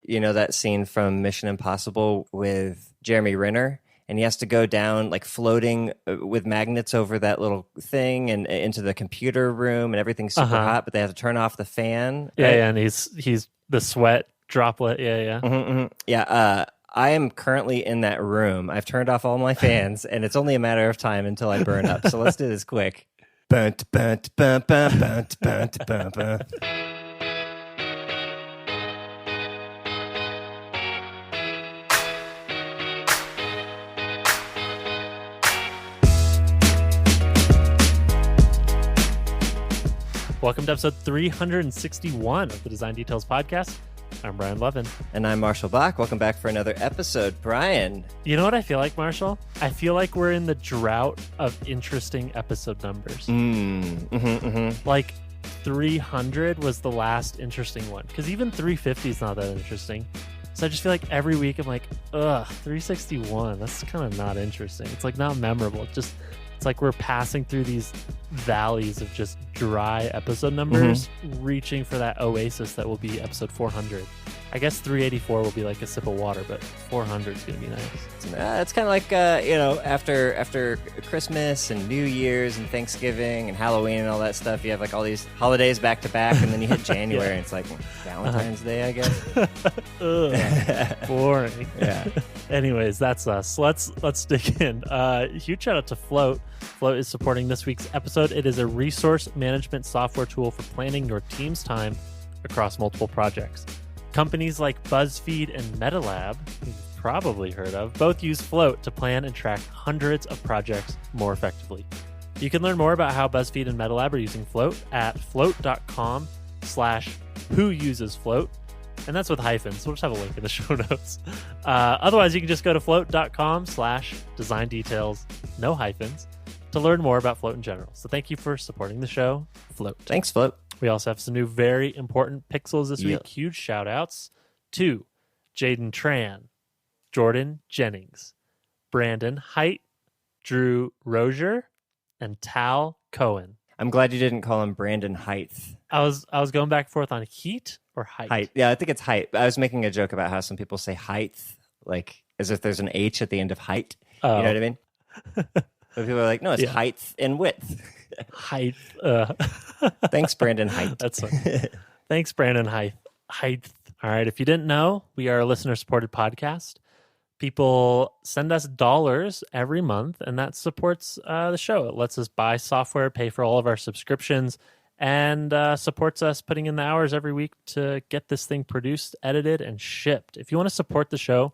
you know that scene from Mission Impossible with Jeremy Renner? And he has to go down, like floating with magnets over that little thing and into the computer room, and everything's super hot, but they have to turn off the fan. Yeah, right? yeah, and he's the sweat droplet. Yeah. Yeah, I am currently in that room. I've turned off all my fans, and it's only a matter of time until I burn up. So let's do this quick. Welcome to episode 361 of the Design Details Podcast. I'm Brian Levin. And I'm Marshall Bach. Welcome back for another episode. Brian. You know what I feel like, Marshall? I feel like we're in the drought of interesting episode numbers. Like 300 was the last interesting one, because even 350 is not that interesting. So I just feel like every week I'm like, 361, that's kind of not interesting. It's like not memorable. It's like we're passing through these valleys of just dry episode numbers, reaching for that oasis that will be episode 400. I guess 384 will be like a sip of water, but 400 is going to be nice. It's kind of like, after Christmas and New Year's and Thanksgiving and Halloween and all that stuff, you have like all these holidays back to back, and then you hit January and it's like Valentine's Day, I guess. Boring. Yeah. Anyways, that's us. Let's dig in. Huge shout out to Float. Float is supporting this week's episode. It is a resource management software tool for planning your team's time across multiple projects. Companies like BuzzFeed and MetaLab, you've probably heard of, both use Float to plan and track hundreds of projects more effectively. You can learn more about how BuzzFeed and MetaLab are using Float at float.com/whousesfloat. And that's with hyphens. We'll just have a link in the show notes. Otherwise, you can just go to float.com/design-details, no hyphens, to learn more about Float in general. So thank you for supporting the show, Float. Thanks, Float. We also have some new very important pixels this week. Huge shout outs to Jaden Tran, Jordan Jennings, Brandon Height, Drew Rozier, and Tal Cohen. I'm glad you didn't call him Brandon Height. I was going back and forth on heat or height. Height. Yeah, I think it's height. I was making a joke about how some people say height, like as if there's an H at the end of height. You know what I mean? But people are like, no, it's height and width. Height. Thanks, Brandon Height. That's funny. Thanks, Brandon Height. All right. If you didn't know, we are a listener-supported podcast. People send us dollars every month, and that supports the show. It lets us buy software, pay for all of our subscriptions, and supports us putting in the hours every week to get this thing produced, edited, and shipped. If you want to support the show,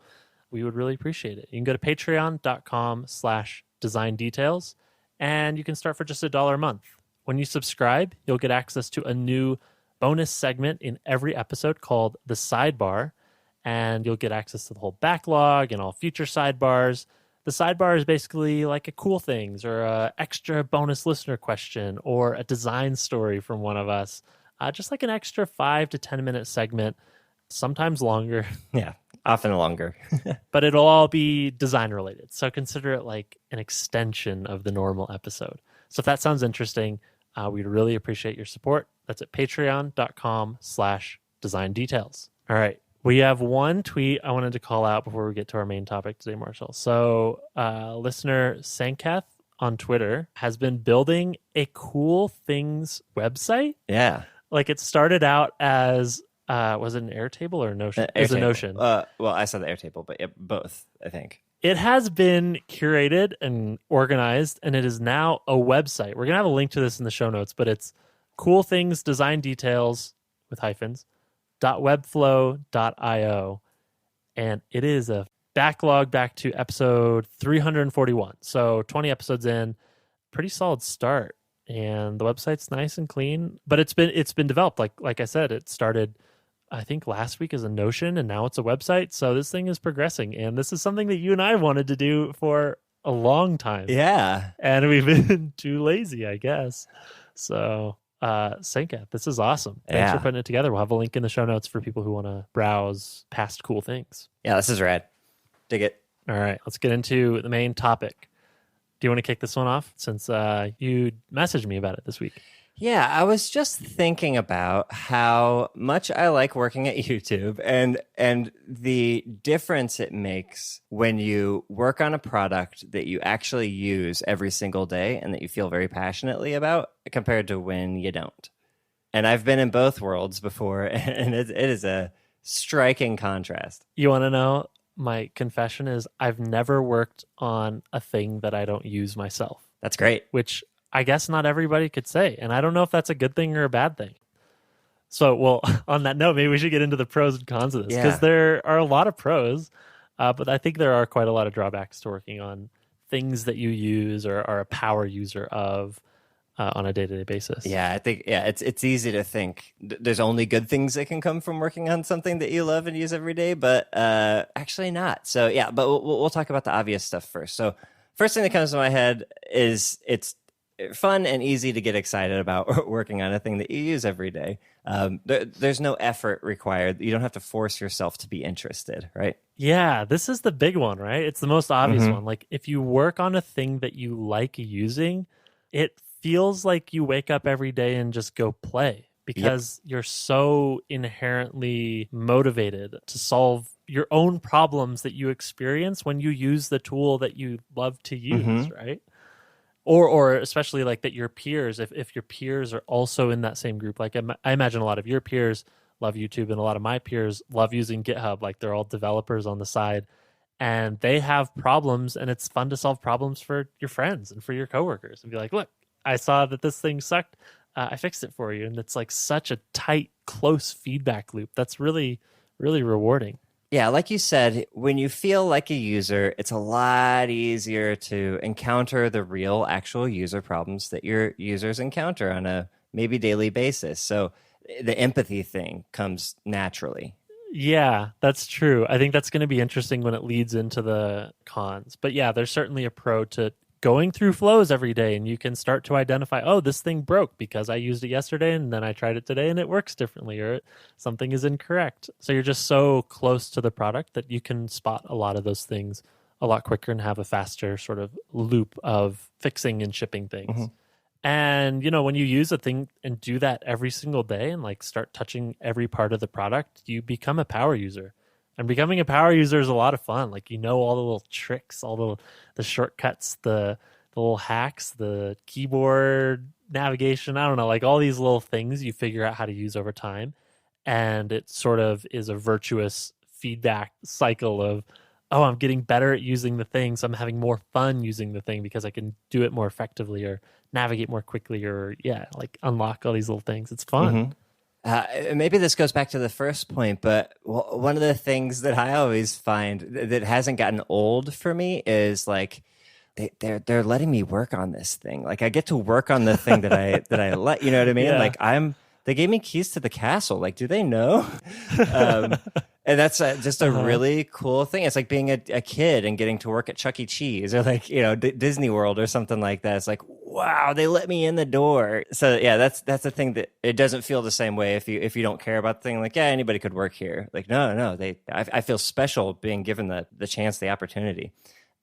we would really appreciate it. You can go to patreon.com/design-details, and you can start for just $1 a month. When you subscribe, you'll get access to a new bonus segment in every episode called the Sidebar, and you'll get access to the whole backlog and all future sidebars. The sidebar is basically like a cool things or a extra bonus listener question or a design story from one of us. Just like an extra 5 to 10 minute segment, sometimes longer. Yeah, often longer. But it'll all be design related. So consider it like an extension of the normal episode. So if that sounds interesting, we'd really appreciate your support. That's at patreon.com/design-details. All right. We have one tweet I wanted to call out before we get to our main topic today, Marshall. So listener Sanketh on Twitter has been building a cool things website. Yeah. Like it started out as, was it an Airtable or a Notion? It was a Notion. Well, I said the Airtable, but both, I think. It has been curated and organized, and it is now a website. We're going to have a link to this in the show notes, but it's cool things design details with hyphens .webflow.io, and it is a backlog back to episode 341. So 20 episodes in, pretty solid start, and the website's nice and clean. But it's been developed. Like I said, it started I think last week as a Notion, and now it's a website. So this thing is progressing, and this is something that you and I wanted to do for a long time. Yeah, and we've been too lazy, I guess. So. Sankat, this is awesome. Thanks for putting it together. We'll have a link in the show notes for people who want to browse past cool things. Yeah, this is rad. Dig it. All right, let's get into the main topic. Do you want to kick this one off since you messaged me about it this week? Yeah, I was just thinking about how much I like working at YouTube and the difference it makes when you work on a product that you actually use every single day and that you feel very passionately about compared to when you don't. And I've been in both worlds before, and it is a striking contrast. You want to know? My confession is I've never worked on a thing that I don't use myself, That's great. which I guess not everybody could say. And I don't know if that's a good thing or a bad thing. So, well, on that note, maybe we should get into the pros and cons of this because there are a lot of pros, but I think there are quite a lot of drawbacks to working on things that you use or are a power user of on a day-to-day basis. Yeah, I think it's easy to think there's only good things that can come from working on something that you love and use every day, but actually not. So yeah, but we'll talk about the obvious stuff first. So first thing that comes to my head is it's fun and easy to get excited about working on a thing that you use every day. There's no effort required. You don't have to force yourself to be interested, right? Yeah, this is the big one, right? It's the most obvious one. Like if you work on a thing that you like using, it feels like you wake up every day and just go play because you're so inherently motivated to solve your own problems that you experience when you use the tool that you love to use, right? Or especially like that your peers, if your peers are also in that same group, like I imagine a lot of your peers love YouTube and a lot of my peers love using GitHub, like they're all developers on the side and they have problems and it's fun to solve problems for your friends and for your coworkers and be like, look, I saw that this thing sucked. I fixed it for you. And it's like such a tight, close feedback loop. That's really, really rewarding. Yeah, like you said, when you feel like a user, it's a lot easier to encounter the real, actual user problems that your users encounter on a maybe daily basis. So the empathy thing comes naturally. Yeah, that's true. I think that's going to be interesting when it leads into the cons. But yeah, there's certainly a pro to going through flows every day, and you can start to identify, oh, this thing broke because I used it yesterday and then I tried it today and it works differently, or something is incorrect. So you're just so close to the product that you can spot a lot of those things a lot quicker and have a faster sort of loop of fixing and shipping things. And, you know, when you use a thing and do that every single day and like start touching every part of the product, you become a power user. And becoming a power user is a lot of fun. Like, you know, all the little tricks, all the shortcuts, the little hacks, the keyboard navigation. I don't know, like all these little things you figure out how to use over time. And it sort of is a virtuous feedback cycle of, oh, I'm getting better at using the thing. So I'm having more fun using the thing because I can do it more effectively or navigate more quickly or, like unlock all these little things. It's fun. Maybe this goes back to the first point, but one of the things that I always find that hasn't gotten old for me is like they're letting me work on this thing. Like I get to work on the thing that I let. You know what I mean? Yeah. Like they gave me keys to the castle. Like, do they know? And that's just a really cool thing. It's like being a kid and getting to work at Chuck E. Cheese or like, you know, Disney World or something like that. It's like, wow, they let me in the door. So yeah, that's the thing that it doesn't feel the same way if you don't care about the thing. Like, yeah, anybody could work here. Like, no, I feel special being given the chance, the opportunity.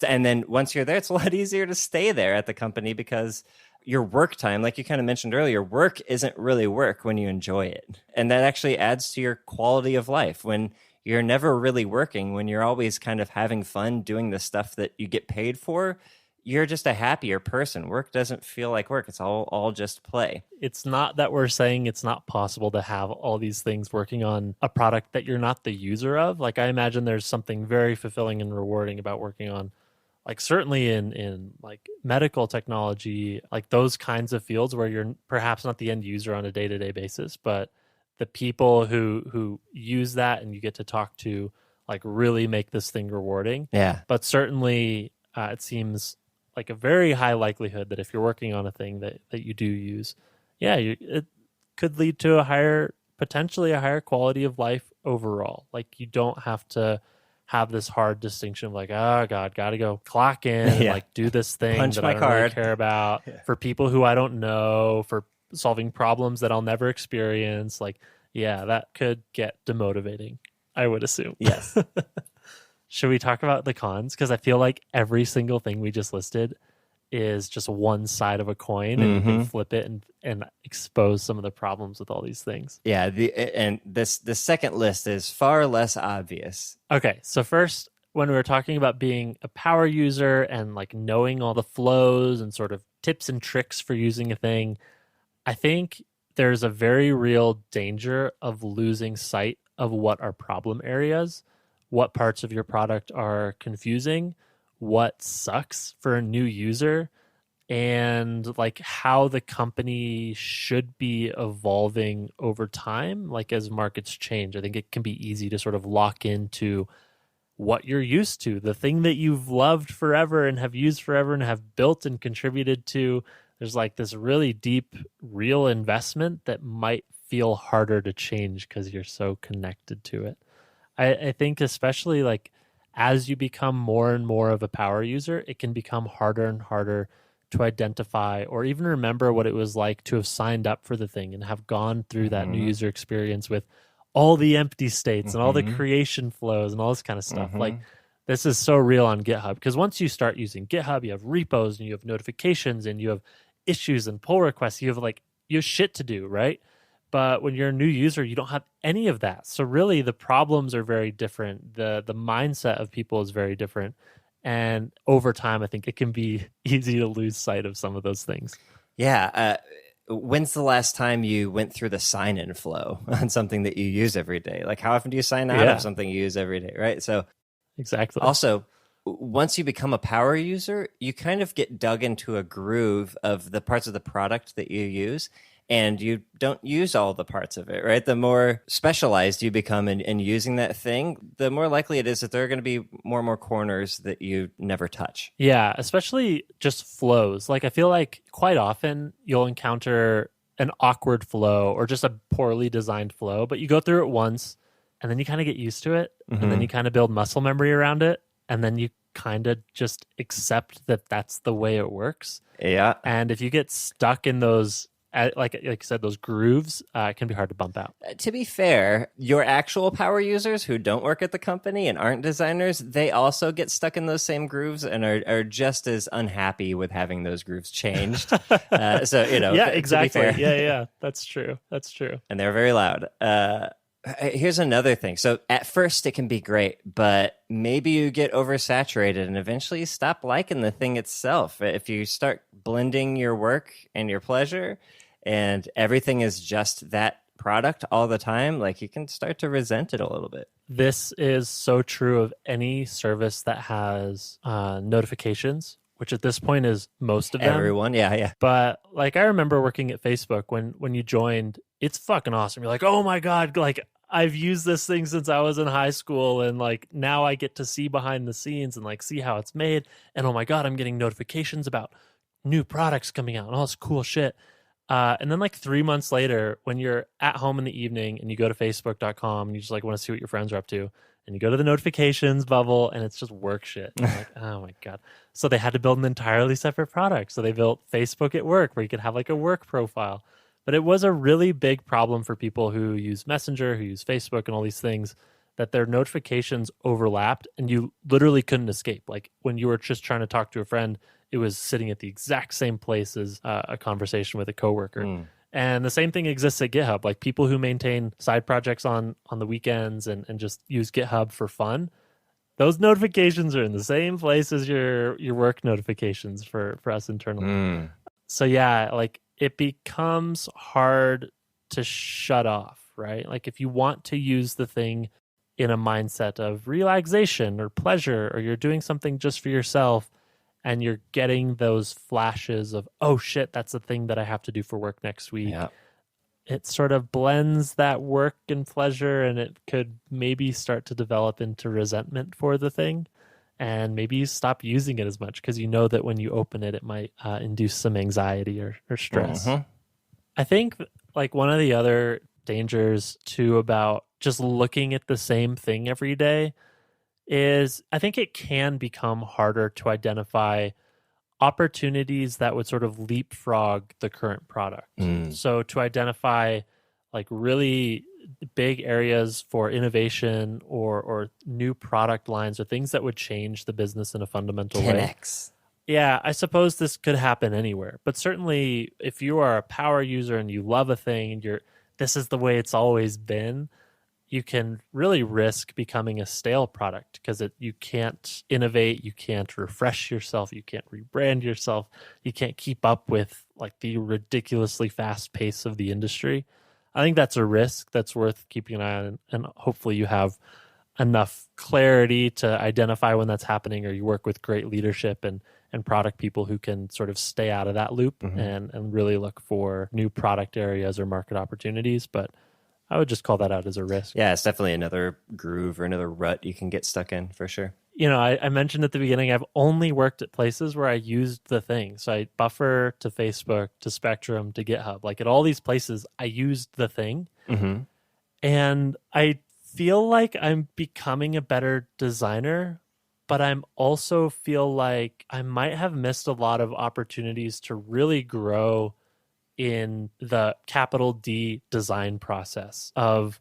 And then once you're there, it's a lot easier to stay there at the company because your work time, like you kind of mentioned earlier, work isn't really work when you enjoy it. And that actually adds to your quality of life when you're never really working, when you're always kind of having fun doing the stuff that you get paid for. You're just a happier person. Work doesn't feel like work. It's all just play. It's not that we're saying it's not possible to have all these things working on a product that you're not the user of. Like I imagine there's something very fulfilling and rewarding about working on, like certainly in like medical technology, like those kinds of fields where you're perhaps not the end user on a day-to-day basis, but the people who use that and you get to talk to like really make this thing rewarding. Yeah. But certainly it seems like a very high likelihood that if you're working on a thing that you do use, it could lead to potentially a higher quality of life overall. Like you don't have to have this hard distinction of like, oh God, got to go clock in and like do this thing Punch that my I don't card. really care about for people who I don't know, for solving problems that I'll never experience. Like, yeah, that could get demotivating, I would assume. Yes. Should we talk about the cons? Because I feel like every single thing we just listed is just one side of a coin, and you can flip it and expose some of the problems with all these things. Yeah, the second list is far less obvious. Okay, so first, when we were talking about being a power user and like knowing all the flows and sort of tips and tricks for using a thing, I think there's a very real danger of losing sight of what are problem areas, what parts of your product are confusing, what sucks for a new user, and like how the company should be evolving over time, like as markets change. I think it can be easy to sort of lock into what you're used to, the thing that you've loved forever and have used forever and have built and contributed to. There's like this really deep, real investment that might feel harder to change because you're so connected to it. I think especially like as you become more and more of a power user, it can become harder and harder to identify or even remember what it was like to have signed up for the thing and have gone through that new user experience with all the empty states and all the creation flows and all this kind of stuff. Like this is so real on GitHub because once you start using GitHub, you have repos and you have notifications and you have issues and pull requests. You have shit to do, right? But when you're a new user, you don't have any of that. So really the problems are very different. The mindset of people is very different. And over time, I think it can be easy to lose sight of some of those things. Yeah. When's the last time you went through the sign-in flow on something that you use every day? Like how often do you sign out of something you use every day, right? So exactly. Also, once you become a power user, you kind of get dug into a groove of the parts of the product that you use, and you don't use all the parts of it, right? The more specialized you become in using that thing, the more likely it is that there are going to be more and more corners that you never touch. Yeah, especially just flows. Like I feel like quite often you'll encounter an awkward flow or just a poorly designed flow, but you go through it once and then you kind of get used to it, and then you kind of build muscle memory around it, and then you kind of just accept that that's the way it works. Yeah. And if you get stuck in those, like you said, those grooves, it can be hard to bump out. To be fair, your actual power users who don't work at the company and aren't designers, they also get stuck in those same grooves and are just as unhappy with having those grooves changed. So, yeah, exactly. To be fair. Yeah, that's true. And they're very loud. Here's another thing. So at first it can be great, but maybe you get oversaturated and eventually you stop liking the thing itself. If you start blending your work and your pleasure and everything is just that product all the time, like you can start to resent it a little bit. This is so true of any service that has notifications, which at this point is most of them. Everyone, yeah. But like I remember working at Facebook when you joined, it's fucking awesome. You're like, oh my God, like I've used this thing since I was in high school, and like now I get to see behind the scenes and like see how it's made. And oh my God, I'm getting notifications about new products coming out and all this cool shit. And then like 3 months later, when you're at home in the evening and you go to facebook.com and you just like want to see what your friends are up to, and you go to the notifications bubble and it's just work shit. And like, oh my God. So they had to build an entirely separate product. So they built Facebook at Work where you could have like a work profile. But it was a really big problem for people who use Messenger, who use Facebook and all these things, that their notifications overlapped and you literally couldn't escape. Like when you were just trying to talk to a friend, it was sitting at the exact same place as a conversation with a coworker. And the same thing exists at GitHub. Like people who maintain side projects on the weekends and just use GitHub for fun, those notifications are in the same place as your work notifications for us internally. So yeah, like it becomes hard to shut off, right? Like if you want to use the thing in a mindset of relaxation or pleasure, or you're doing something just for yourself and you're getting those flashes of, oh shit, that's the thing that I have to do for work next week. Yeah. It sort of blends that work and pleasure, and it could maybe start to develop into resentment for the thing. And maybe you stop using it as much because you know that when you open it, it might induce some anxiety or stress. I think like one of the other dangers too about just looking at the same thing every day is I think it can become harder to identify opportunities that would sort of leapfrog the current product. So to identify like really big areas for innovation or new product lines or things that would change the business in a fundamental way. Yeah, I suppose this could happen anywhere, but certainly if you are a power user and you love a thing and this is the way it's always been, you can really risk becoming a stale product because you can't innovate, you can't refresh yourself, you can't rebrand yourself, you can't keep up with like the ridiculously fast pace of the industry. I think that's a risk that's worth keeping an eye on, and hopefully you have enough clarity to identify when that's happening, or you work with great leadership and product people who can sort of stay out of that loop and really look for new product areas or market opportunities. But I would just call that out as a risk. Yeah, it's definitely another groove or another rut you can get stuck in for sure. You know, I mentioned at the beginning, I've only worked at places where I used the thing. So I Buffer to Facebook to Spectrum to GitHub. Like at all these places, I used the thing. And I feel like I'm becoming a better designer, but I'm also feel like I might have missed a lot of opportunities to really grow in the capital D design process of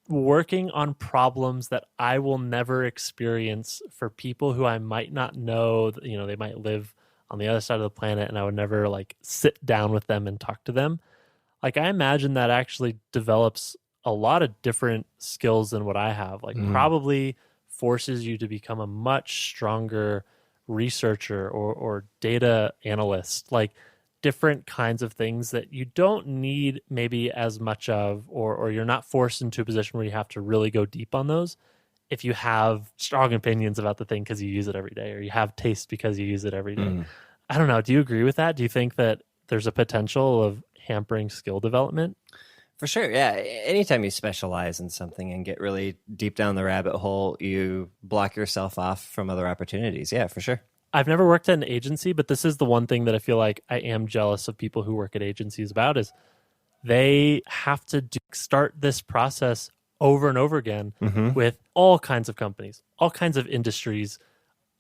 working on problems that I will never experience for people who I might not know. You know, they might live on the other side of the planet and I would never like sit down with them and talk to them. Like I imagine that actually develops a lot of different skills than what I have. Like probably forces you to become a much stronger researcher or data analyst. Like different kinds of things that you don't need maybe as much of, or you're not forced into a position where you have to really go deep on those if you have strong opinions about the thing because you use it every day, or you have taste because you use it every day. I don't know. Do you agree with that? Do you think that there's a potential of hampering skill development? For sure, yeah. Anytime you specialize in something and get really deep down the rabbit hole, you block yourself off from other opportunities. Yeah, for sure. I've never worked at an agency, but this is the one thing that I feel like I am jealous of people who work at agencies about is they have to start this process over and over again with all kinds of companies, all kinds of industries,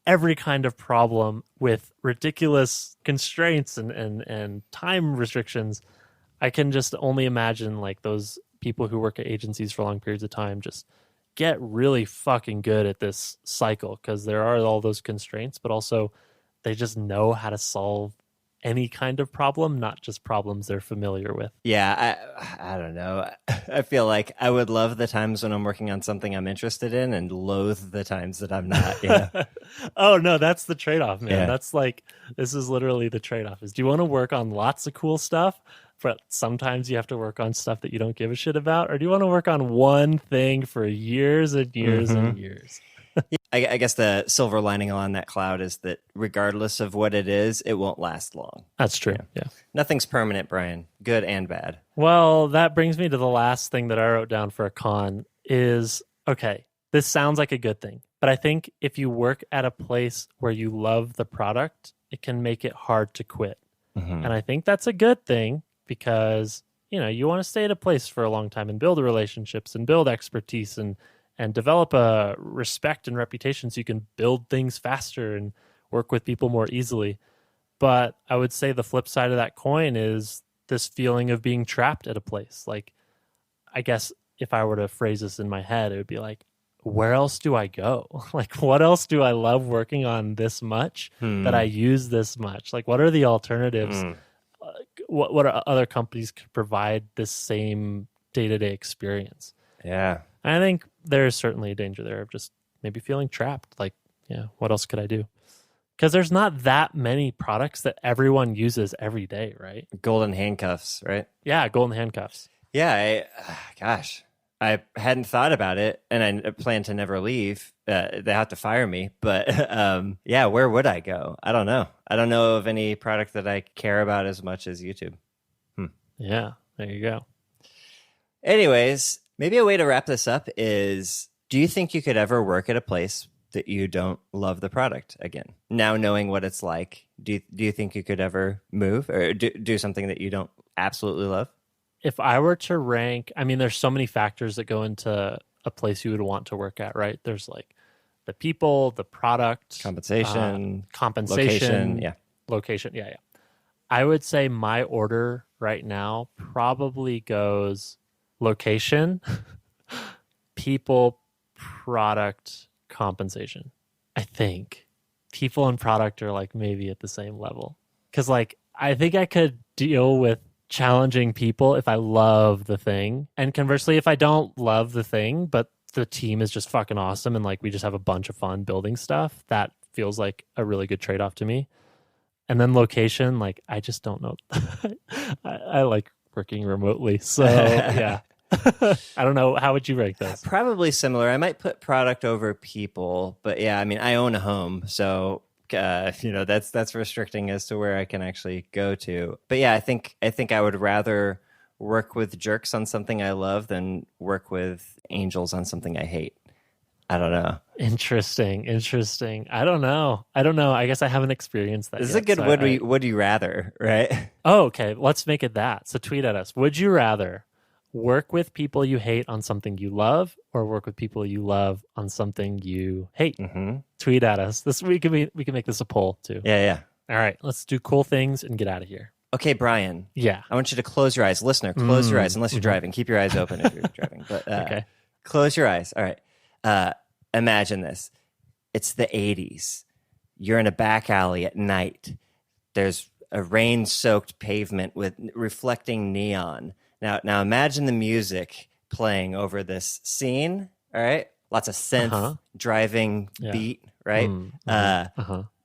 every kind of problem with ridiculous constraints and time restrictions. I can just only imagine like those people who work at agencies for long periods of time just get really fucking good at this cycle because there are all those constraints, but also they just know how to solve any kind of problem, not just problems they're familiar with. Yeah, I don't know. I feel like I would love the times when I'm working on something I'm interested in and loathe the times that I'm not. Yeah. Oh, no, that's the trade-off, man. Yeah. That's like, this is literally the trade-off is do you want to work on lots of cool stuff, but sometimes you have to work on stuff that you don't give a shit about? Or do you want to work on one thing for years and years and years? I guess the silver lining on that cloud is that regardless of what it is, it won't last long. That's true. Yeah. Nothing's permanent, Brian. Good and bad. Well, that brings me to the last thing that I wrote down for a con is, okay, this sounds like a good thing, but I think if you work at a place where you love the product, it can make it hard to quit. And I think that's a good thing because, you know, you want to stay at a place for a long time and build relationships and build expertise and develop a respect and reputation so you can build things faster and work with people more easily. But I would say the flip side of that coin is this feeling of being trapped at a place. Like, I guess if I were to phrase this in my head, it would be like, where else do I go? Like, what else do I love working on this much that I use this much? Like, what are the alternatives? What are other companies could provide this same day-to-day experience? Yeah. I think there is certainly a danger there of just maybe feeling trapped. Like, yeah, what else could I do? Because there's not that many products that everyone uses every day, right? Golden handcuffs, right? Yeah, golden handcuffs. Yeah, gosh, I hadn't thought about it, and I plan to never leave. They have to fire me, but yeah, where would I go? I don't know. I don't know of any product that I care about as much as YouTube. Yeah, there you go. Anyways, maybe a way to wrap this up is, do you think you could ever work at a place that you don't love the product again? Now knowing what it's like, do you think you could ever move or do something that you don't absolutely love? If I were to rank, I mean, there's so many factors that go into a place you would want to work at, right? There's like the people, the product, compensation, location. Yeah. I would say my order right now probably goes location, people, product, compensation. I think. people and product are like maybe at the same level. Because like I think I could deal with challenging people if I love the thing. And conversely, if I don't love the thing, but the team is just fucking awesome and like we just have a bunch of fun building stuff, that feels like a really good trade-off to me. And then location, like I just don't know. I like working remotely. So yeah. I don't know. How would you rank this? Probably similar. I might put product over people, but yeah, I mean, I own a home, so that's restricting as to where I can actually go to. But yeah, I think I would rather work with jerks on something I love than work with angels on something I hate. I don't know. Interesting. I don't know. I guess I haven't experienced that. This is yet, a good so would you rather, right? Oh, okay. Let's make it that. So tweet at us. Would you rather work with people you hate on something you love, or work with people you love on something you hate? Mm-hmm. Tweet at us. We can make this a poll too. Yeah. All right, let's do cool things and get out of here. Okay, Brian. Yeah. I want you to close your eyes. Listener, close your eyes unless you're driving. Keep your eyes open if you're driving. But okay. Close your eyes. All right. Imagine this. It's the 80s. You're in a back alley at night. There's a rain-soaked pavement with reflecting neon. Now imagine the music playing over this scene, all right? Lots of synth, driving beat, right?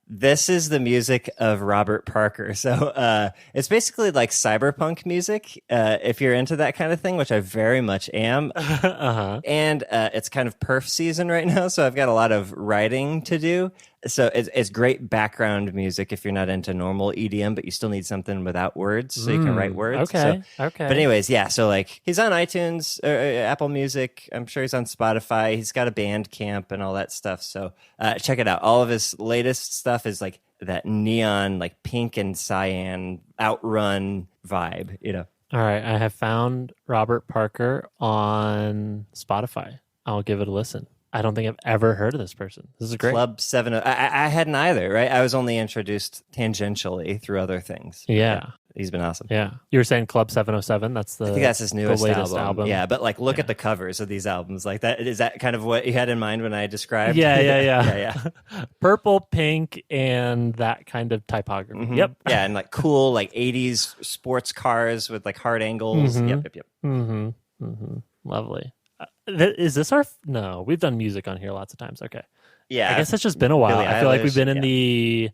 This is the music of Robert Parker. So it's basically like cyberpunk music, if you're into that kind of thing, which I very much am. And it's kind of perf season right now, so I've got a lot of writing to do. So it's great background music if you're not into normal EDM, but you still need something without words, so you can write words. Okay. But anyways, yeah, so like he's on iTunes, Apple Music. I'm sure he's on Spotify. He's got a Bandcamp and all that stuff. So check it out. All of his latest stuff is like that neon, like pink and cyan outrun vibe, All right, I have found Robert Parker on Spotify. I'll give it a listen. I don't think I've ever heard of this person. This is great. Club 70. I hadn't either, right? I was only introduced tangentially through other things. Yeah. He's been awesome. Yeah. You were saying Club 707? I think that's his newest album. Yeah, but like look at the covers of these albums. Like that, is that kind of what you had in mind when I described? Yeah. Purple, pink, and that kind of typography. Mm-hmm. Yep. Yeah, and like cool like 80s sports cars with like hard angles. Yep. Lovely. Is this our... No, we've done music on here lots of times. Okay. Yeah. I guess it's just been a while. Billie I feel like Eilish, we've been in the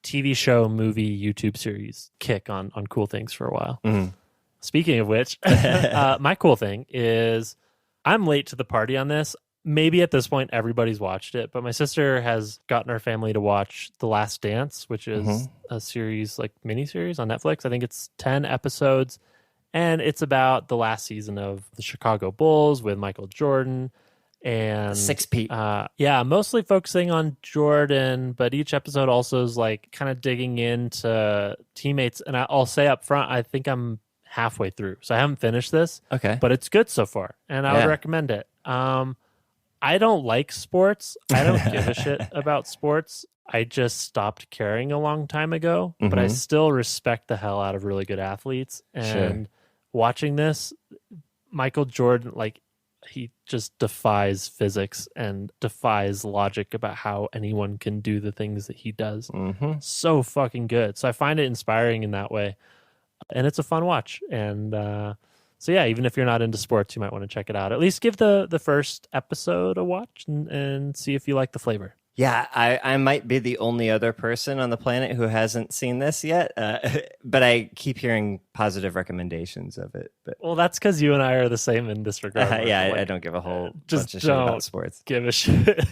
TV show, movie, YouTube series kick on cool things for a while. Mm-hmm. Speaking of which, my cool thing is I'm late to the party on this. Maybe at this point everybody's watched it, but my sister has gotten our family to watch The Last Dance, which is a series, like mini-series on Netflix. I think it's 10 episodes. And it's about the last season of the Chicago Bulls with Michael Jordan. And 6P. Mostly focusing on Jordan, but each episode also is like kind of digging into teammates. And I'll say up front, I think I'm halfway through. So I haven't finished this. Okay. But it's good so far. And I would recommend it. I don't like sports. I don't give a shit about sports. I just stopped caring a long time ago. But I still respect the hell out of really good athletes. And watching this, Michael Jordan, like, he just defies physics and defies logic about how anyone can do the things that he does. So fucking good. So I find it inspiring in that way. And it's a fun watch. And so yeah, even if you're not into sports, you might want to check it out. At least give the first episode a watch and see if you like the flavor. Yeah, I might be the only other person on the planet who hasn't seen this yet, but I keep hearing positive recommendations of it. But well, that's because you and I are the same in this regard. I don't give a whole bunch of shit about sports. Give a shit.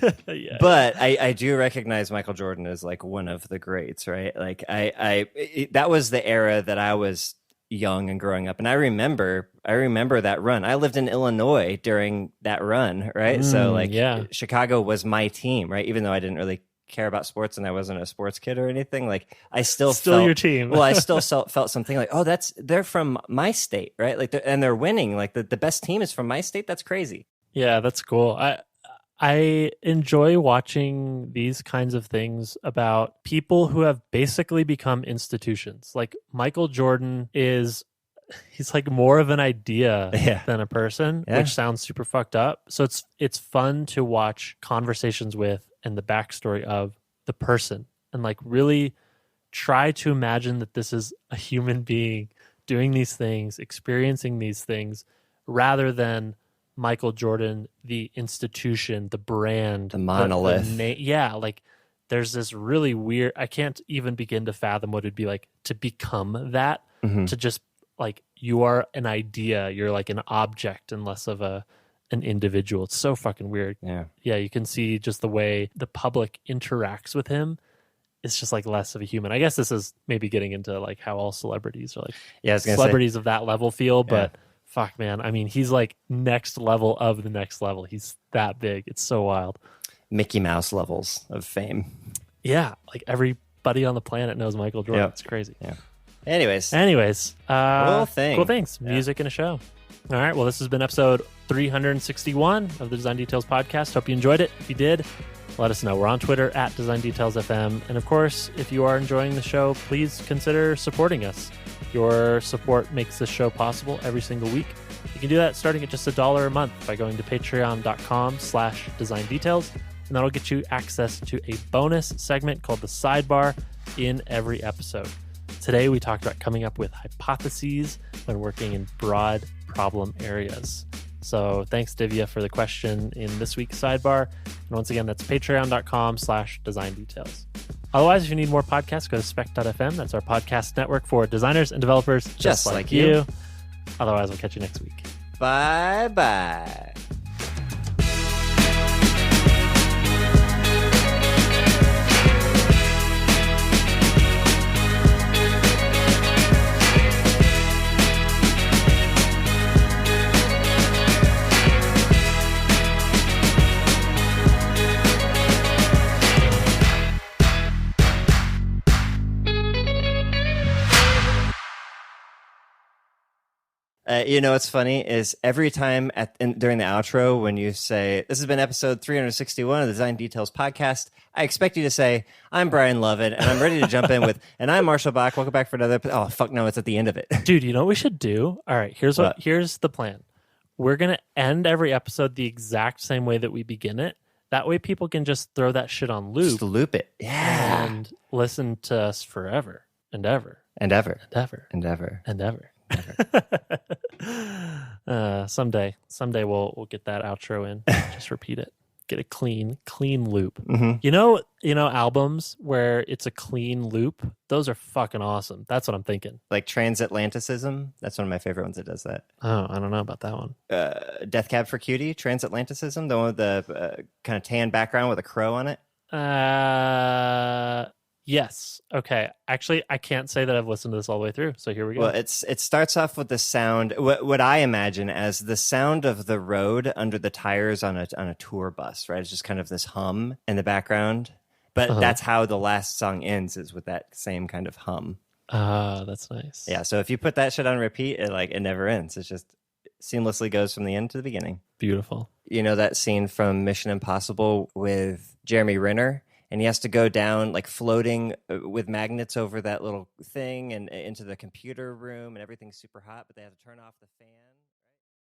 But I do recognize Michael Jordan as like one of the greats, right? Like that was the era that I was young and growing up, and I remember that run. I lived in Illinois during that run, right? So like Chicago was my team, right? Even though I didn't really care about sports and I wasn't a sports kid or anything, like I still felt your team. Well, I still felt something like, oh, they're from my state, right? Like and they're winning, like the best team is from my state. That's crazy. Yeah, that's cool. I enjoy watching these kinds of things about people who have basically become institutions. Like Michael Jordan he's like more of an idea than a person, which sounds super fucked up. So it's fun to watch conversations with and the backstory of the person and like really try to imagine that this is a human being doing these things, experiencing these things, rather than Michael Jordan, the institution, the brand, the monolith. Like there's this really weird, I can't even begin to fathom what it'd be like to become that, to just like, you are an idea, you're like an object and less of an individual. It's so fucking weird. Yeah, you can see just the way the public interacts with him. It's just like less of a human. I guess this is maybe getting into like how all celebrities are like celebrities of that level feel, but fuck, man. I mean, he's like next level of the next level. He's that big. It's so wild. Mickey Mouse levels of fame. Yeah, like everybody on the planet knows Michael Jordan. It's crazy. Yeah. Anyways, cool things. Music and a show. All right. Well, this has been episode 361 of the Design Details podcast. Hope you enjoyed it. If you did, let us know. We're on Twitter at Design Details FM. And of course, if you are enjoying the show, please consider supporting us. Your support makes this show possible every single week. You can do that starting at just $1 a month by going to patreon.com/design details. And that'll get you access to a bonus segment called the Sidebar in every episode. Today, we talked about coming up with hypotheses when working in broad problem areas. So thanks, Divya, for the question in this week's Sidebar. And once again, that's patreon.com/design details. Otherwise, if you need more podcasts, go to spec.fm. That's our podcast network for designers and developers just like you. Otherwise, we'll catch you next week. Bye-bye. What's funny is every time during the outro when you say, this has been episode 361 of the Design Details podcast, I expect you to say, I'm Brian Lovett, and I'm ready to jump in with, and I'm Marshall Bach. Welcome back for another. Oh, fuck no, it's at the end of it. Dude, you know what we should do? All right, here's the plan. We're going to end every episode the exact same way that we begin it. That way people can just throw that shit on loop. Just loop it. Yeah. And listen to us forever and ever. And ever. And ever. And ever. And ever. Someday we'll get that outro in. Just repeat it. Get a clean loop. Mm-hmm. You know albums where it's a clean loop? Those are fucking awesome. That's what I'm thinking. Like Transatlanticism. That's one of my favorite ones that does that. Oh, I don't know about that one. Death Cab for Cutie, Transatlanticism, the one with the kind of tan background with a crow on it. Yes. Okay. Actually, I can't say that I've listened to this all the way through. So here we go. Well, it starts off with the sound, what I imagine as the sound of the road under the tires on a tour bus, right? It's just kind of this hum in the background. But that's how the last song ends, is with that same kind of hum. That's nice. Yeah. So if you put that shit on repeat, it never ends. It just seamlessly goes from the end to the beginning. Beautiful. You know that scene from Mission Impossible with Jeremy Renner? And he has to go down, like floating with magnets over that little thing and into the computer room, and everything's super hot, but they have to turn off the fan.